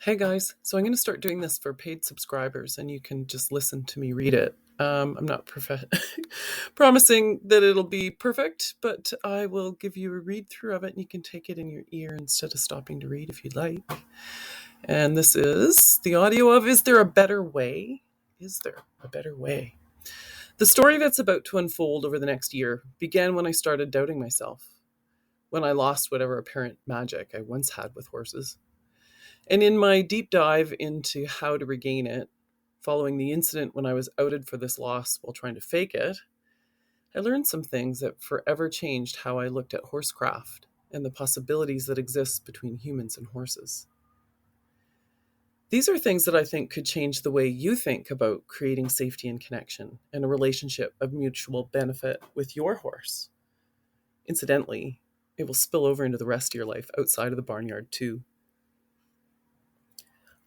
Hey guys, so I'm going to start doing this for paid subscribers and you can just listen to me read it. I'm not promising that it'll be perfect, but I will give you a read through of it and you can take it in your ear instead of stopping to read if you'd like. And this is the audio of Is There a Better Way? Is There a Better Way? The story that's about to unfold over the next year began when I started doubting myself, when I lost whatever apparent magic I once had with horses. And in my deep dive into how to regain it, following the incident when I was outed for this loss while trying to fake it, I learned some things that forever changed how I looked at horsecraft and the possibilities that exist between humans and horses. These are things that I think could change the way you think about creating safety and connection and a relationship of mutual benefit with your horse. Incidentally, it will spill over into the rest of your life outside of the barnyard too.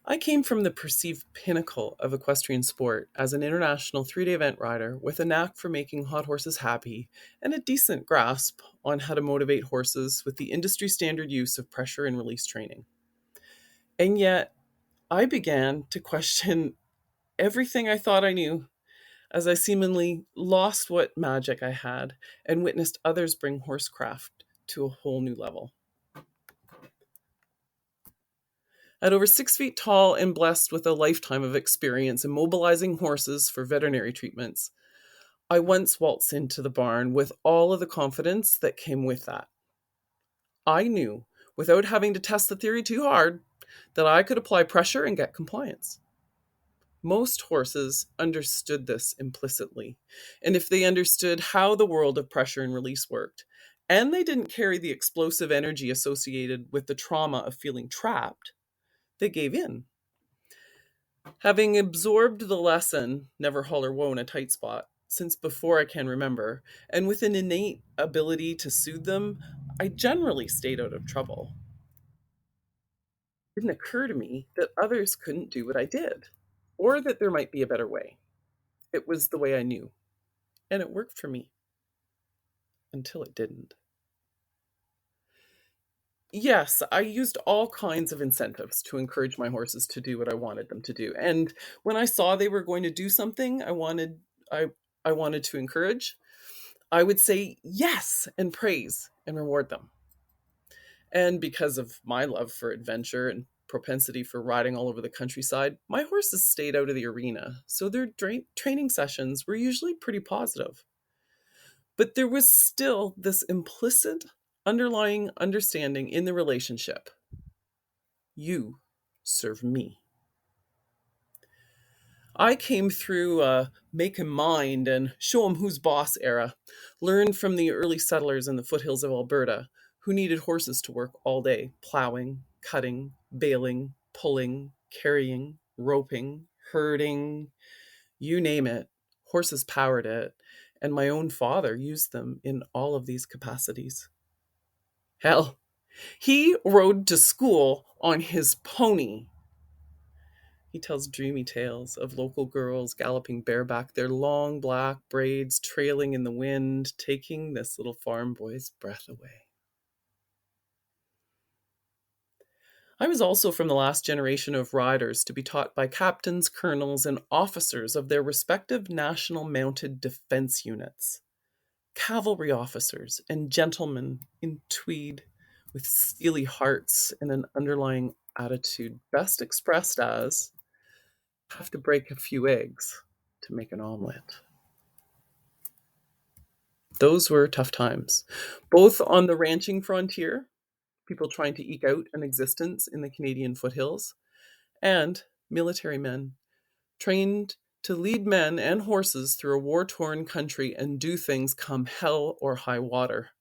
I came from the perceived pinnacle of equestrian sport as an international 3-day event rider with a knack for making hot horses happy and a decent grasp on how to motivate horses with the industry standard use of pressure and release training. And yet, I began to question everything I thought I knew as I seemingly lost what magic I had and witnessed others bring horsecraft to a whole new level. At over 6 feet tall and blessed with a lifetime of experience in mobilizing horses for veterinary treatments, I once waltzed into the barn with all of the confidence that came with that. I knew, without having to test the theory too hard, that I could apply pressure and get compliance. Most horses understood this implicitly, and if they understood how the world of pressure and release worked, and they didn't carry the explosive energy associated with the trauma of feeling trapped, they gave in. Having absorbed the lesson, never haul or woe in a tight spot, since before I can remember, and with an innate ability to soothe them, I generally stayed out of trouble. It didn't occur to me that others couldn't do what I did, or that there might be a better way. It was the way I knew, and it worked for me, until it didn't. Yes, I used all kinds of incentives to encourage my horses to do what I wanted them to do. And when I saw they were going to do something I wanted to encourage, I would say yes and praise and reward them. And because of my love for adventure and propensity for riding all over the countryside, my horses stayed out of the arena, so their training sessions were usually pretty positive. But there was still this implicit underlying understanding in the relationship. You serve me. I came through a make 'em mind and show 'em who's boss era, learned from the early settlers in the foothills of Alberta who needed horses to work all day, plowing, cutting, baling, pulling, carrying, roping, herding, you name it. Horses powered it, and my own father used them in all of these capacities. Hell, he rode to school on his pony. He tells dreamy tales of local girls galloping bareback, their long black braids trailing in the wind, taking this little farm boy's breath away. I was also from the last generation of riders to be taught by captains, colonels, and officers of their respective national mounted defense units, cavalry officers, and gentlemen in tweed with steely hearts and an underlying attitude best expressed as have to break a few eggs to make an omelet. Those were tough times, both on the ranching frontier, people trying to eke out an existence in the Canadian foothills, and military men trained to lead men and horses through a war-torn country and do things come hell or high water.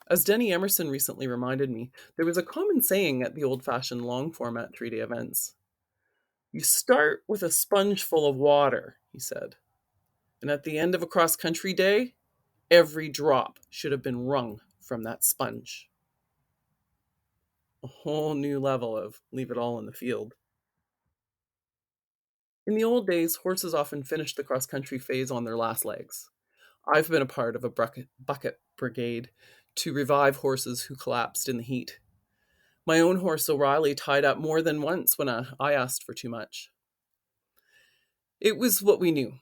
As Denny Emerson recently reminded me, there was a common saying at the old-fashioned long-format 3-day events. You start with a sponge full of water, he said. And at the end of a cross-country day, every drop should have been wrung from that sponge. A whole new level of leave it all in the field. In the old days, horses often finished the cross-country phase on their last legs. I've been a part of a bucket brigade to revive horses who collapsed in the heat. My own horse, O'Reilly, tied up more than once when I asked for too much. It was what we knew.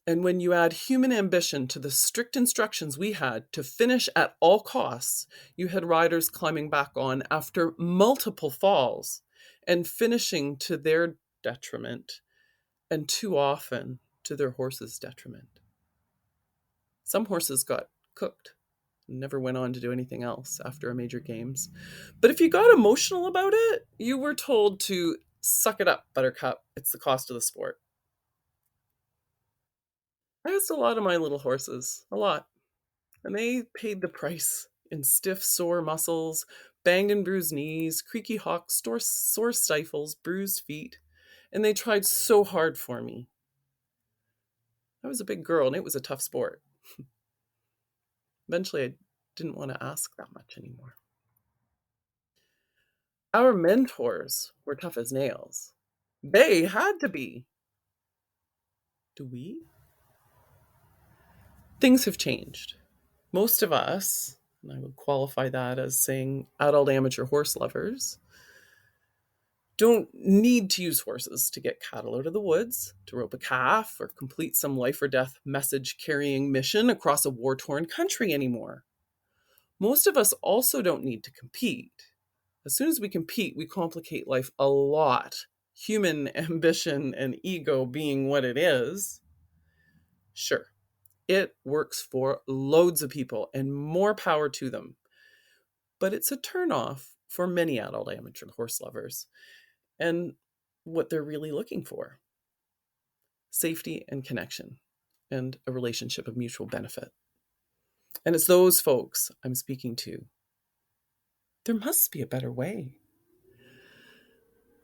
And when you add human ambition to the strict instructions we had to finish at all costs, you had riders climbing back on after multiple falls and finishing to their detriment, and too often to their horse's detriment. Some horses got cooked and never went on to do anything else after a major games. But if you got emotional about it, you were told to suck it up, Buttercup. It's the cost of the sport. I used a lot of my little horses, a lot. And they paid the price in stiff, sore muscles, banged and bruised knees, creaky hocks, sore stifles, bruised feet. And they tried so hard for me. I was a big girl and it was a tough sport. Eventually, I didn't want to ask that much anymore. Our mentors were tough as nails. They had to be. Do we? Things have changed. Most of us, and I would qualify that as saying adult amateur horse lovers, don't need to use horses to get cattle out of the woods, to rope a calf, or complete some life or death message carrying mission across a war torn country anymore. Most of us also don't need to compete. As soon as we compete, we complicate life a lot. Human ambition and ego being what it is. Sure, it works for loads of people and more power to them. But it's a turnoff for many adult amateur horse lovers. And what they're really looking for: safety and connection, and a relationship of mutual benefit. And it's those folks I'm speaking to. There must be a better way.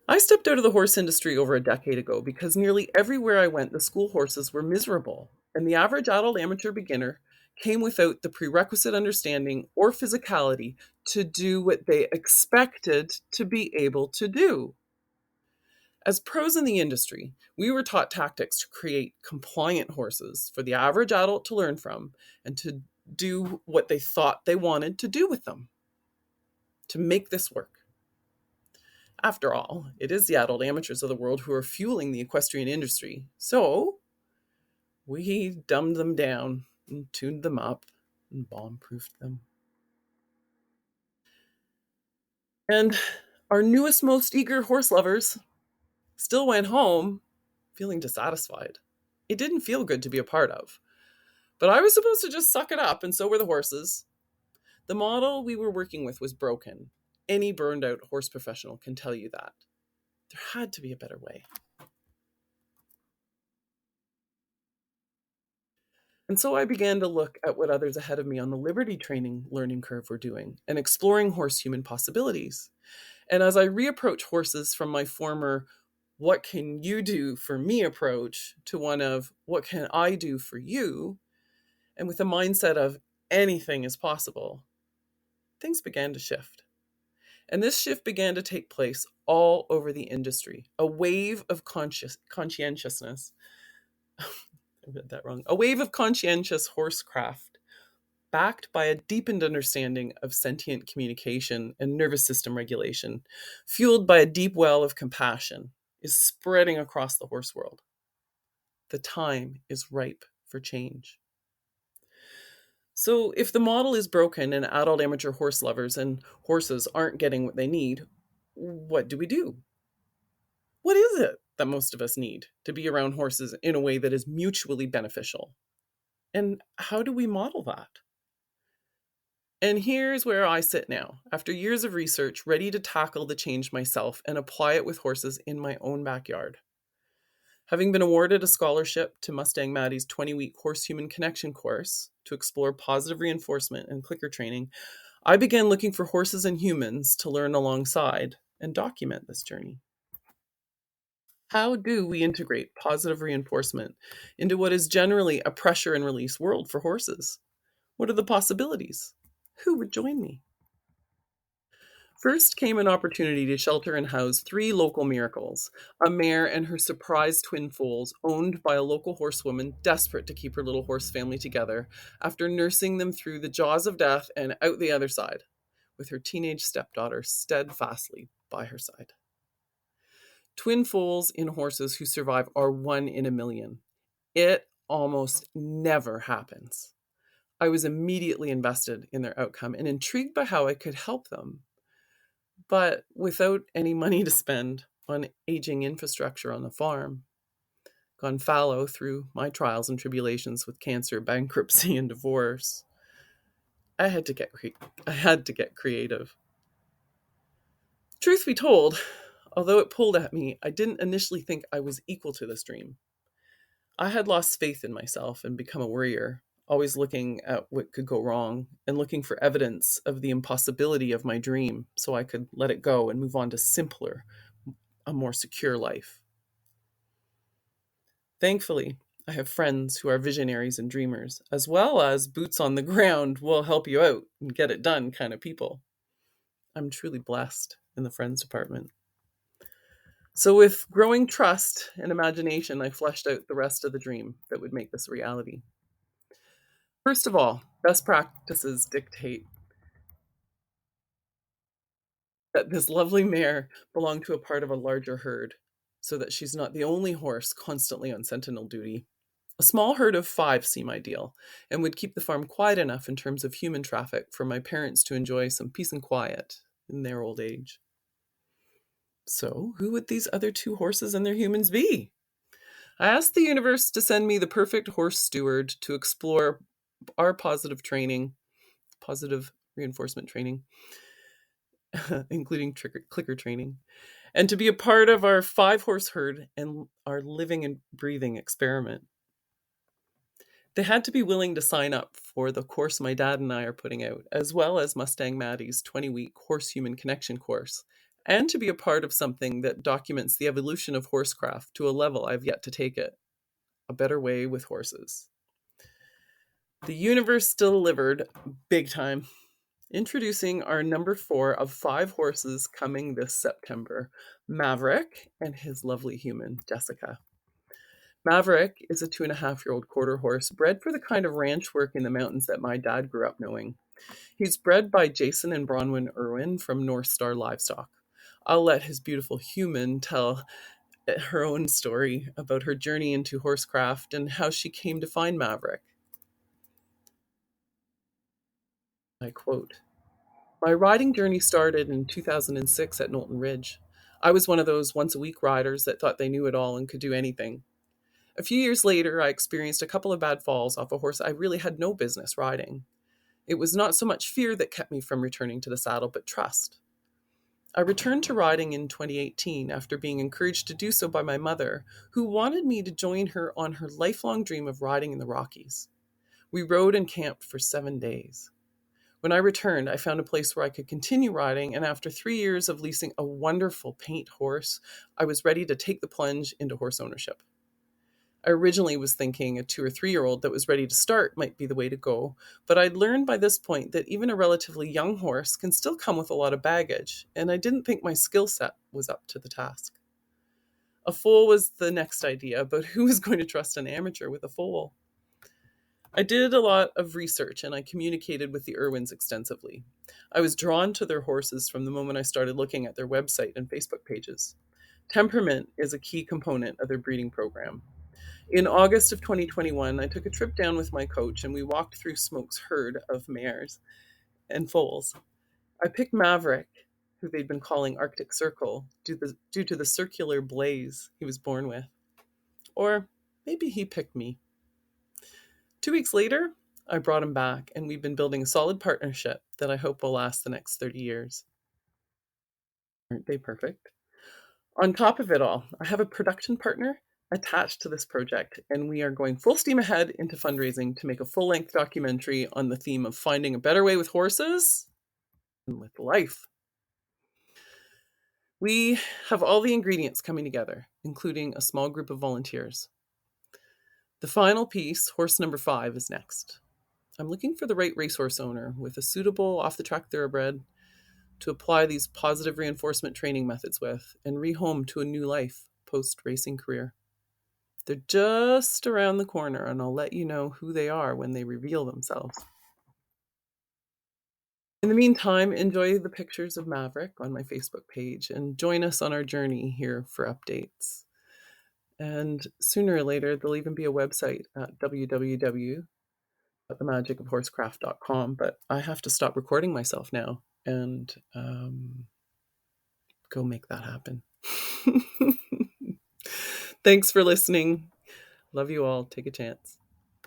I stepped out of the horse industry over a decade ago because nearly everywhere I went, the school horses were miserable, and the average adult amateur beginner came without the prerequisite understanding or physicality to do what they expected to be able to do. As pros in the industry, we were taught tactics to create compliant horses for the average adult to learn from and to do what they thought they wanted to do with them, to make this work. After all, it is the adult amateurs of the world who are fueling the equestrian industry. So we dumbed them down and tuned them up and bomb-proofed them. And our newest, most eager horse lovers still went home feeling dissatisfied. It didn't feel good to be a part of. But I was supposed to just suck it up, and so were the horses. The model we were working with was broken. Any burned out horse professional can tell you that. There had to be a better way. And so I began to look at what others ahead of me on the Liberty training learning curve were doing and exploring horse-human possibilities. And as I reapproach horses from my former "what can you do for me" approach to one of "what can I do for you," and with a mindset of anything is possible, things began to shift. And this shift began to take place all over the industry. A wave of conscientiousness. I read that wrong. A wave of conscientious horsecraft, backed by a deepened understanding of sentient communication and nervous system regulation, fueled by a deep well of compassion, is spreading across the horse world. The time is ripe for change. So if the model is broken and adult amateur horse lovers and horses aren't getting what they need, what do we do? What is it that most of us need to be around horses in a way that is mutually beneficial? And how do we model that? And here's where I sit now, after years of research, ready to tackle the change myself and apply it with horses in my own backyard. Having been awarded a scholarship to Mustang Maddie's 20-week horse-human connection course to explore positive reinforcement and clicker training, I began looking for horses and humans to learn alongside and document this journey. How do we integrate positive reinforcement into what is generally a pressure and release world for horses? What are the possibilities? Who would join me? First came an opportunity to shelter and house 3 local miracles: a mare and her surprise twin foals, owned by a local horsewoman desperate to keep her little horse family together after nursing them through the jaws of death and out the other side, with her teenage stepdaughter steadfastly by her side. Twin foals in horses who survive are 1 in a million. It almost never happens. I was immediately invested in their outcome and intrigued by how I could help them. But without any money to spend on aging infrastructure on the farm, gone fallow through my trials and tribulations with cancer, bankruptcy, and divorce, I had to get creative. Truth be told, although it pulled at me, I didn't initially think I was equal to this dream. I had lost faith in myself and become a worrier, always looking at what could go wrong and looking for evidence of the impossibility of my dream so I could let it go and move on to simpler, a more secure life. Thankfully, I have friends who are visionaries and dreamers, as well as boots on the ground, will help you out and get it done kind of people. I'm truly blessed in the friends department. So, with growing trust and imagination, I fleshed out the rest of the dream that would make this a reality. First of all, best practices dictate that this lovely mare belonged to a part of a larger herd, so that she's not the only horse constantly on sentinel duty. A small herd of 5 seem ideal, and would keep the farm quiet enough in terms of human traffic for my parents to enjoy some peace and quiet in their old age. So, who would these other 2 horses and their humans be? I asked the universe to send me the perfect horse steward to explore our positive reinforcement training, including clicker training, and to be a part of our 5-horse herd and our living and breathing experiment. They had to be willing to sign up for the course my dad and I are putting out, as well as Mustang Maddie's 20-week horse-human connection course, and to be a part of something that documents the evolution of horsecraft to a level I've yet to take it. A better way with horses. The universe delivered big time. Introducing our number 4 of 5 horses coming this September, Maverick and his lovely human, Jessica. Maverick is a 2.5-year-old quarter horse bred for the kind of ranch work in the mountains that my dad grew up knowing. He's bred by Jason and Bronwyn Irwin from North Star Livestock. I'll let his beautiful human tell her own story about her journey into horsecraft and how she came to find Maverick. I quote, "My riding journey started in 2006 at Knowlton Ridge. I was one of those once-a-week riders that thought they knew it all and could do anything. A few years later, I experienced a couple of bad falls off a horse I really had no business riding. It was not so much fear that kept me from returning to the saddle, but trust. I returned to riding in 2018 after being encouraged to do so by my mother, who wanted me to join her on her lifelong dream of riding in the Rockies. We rode and camped for 7 days. When I returned, I found a place where I could continue riding, and after 3 years of leasing a wonderful paint horse, I was ready to take the plunge into horse ownership. I originally was thinking a 2 or 3-year-old that was ready to start might be the way to go, but I'd learned by this point that even a relatively young horse can still come with a lot of baggage, and I didn't think my skill set was up to the task. A foal was the next idea, but who was going to trust an amateur with a foal? I did a lot of research and I communicated with the Irwins extensively. I was drawn to their horses from the moment I started looking at their website and Facebook pages. Temperament is a key component of their breeding program. In August of 2021, I took a trip down with my coach and we walked through Smoke's herd of mares and foals. I picked Maverick, who they'd been calling Arctic Circle, due to the circular blaze he was born with. Or maybe he picked me. 2 weeks later, I brought him back, and we've been building a solid partnership that I hope will last the next 30 years. Aren't they perfect? On top of it all, I have a production partner attached to this project, and we are going full steam ahead into fundraising to make a full-length documentary on the theme of finding a better way with horses and with life. We have all the ingredients coming together, including a small group of volunteers. The final piece, horse number 5, is next. I'm looking for the right racehorse owner with a suitable off-the-track thoroughbred to apply these positive reinforcement training methods with and rehome to a new life post-racing career. They're just around the corner, and I'll let you know who they are when they reveal themselves. In the meantime, enjoy the pictures of Maverick on my Facebook page and join us on our journey here for updates. And sooner or later, there'll even be a website at www.themagicofhorsecraft.com. But I have to stop recording myself now and go make that happen. Thanks for listening. Love you all. Take a chance.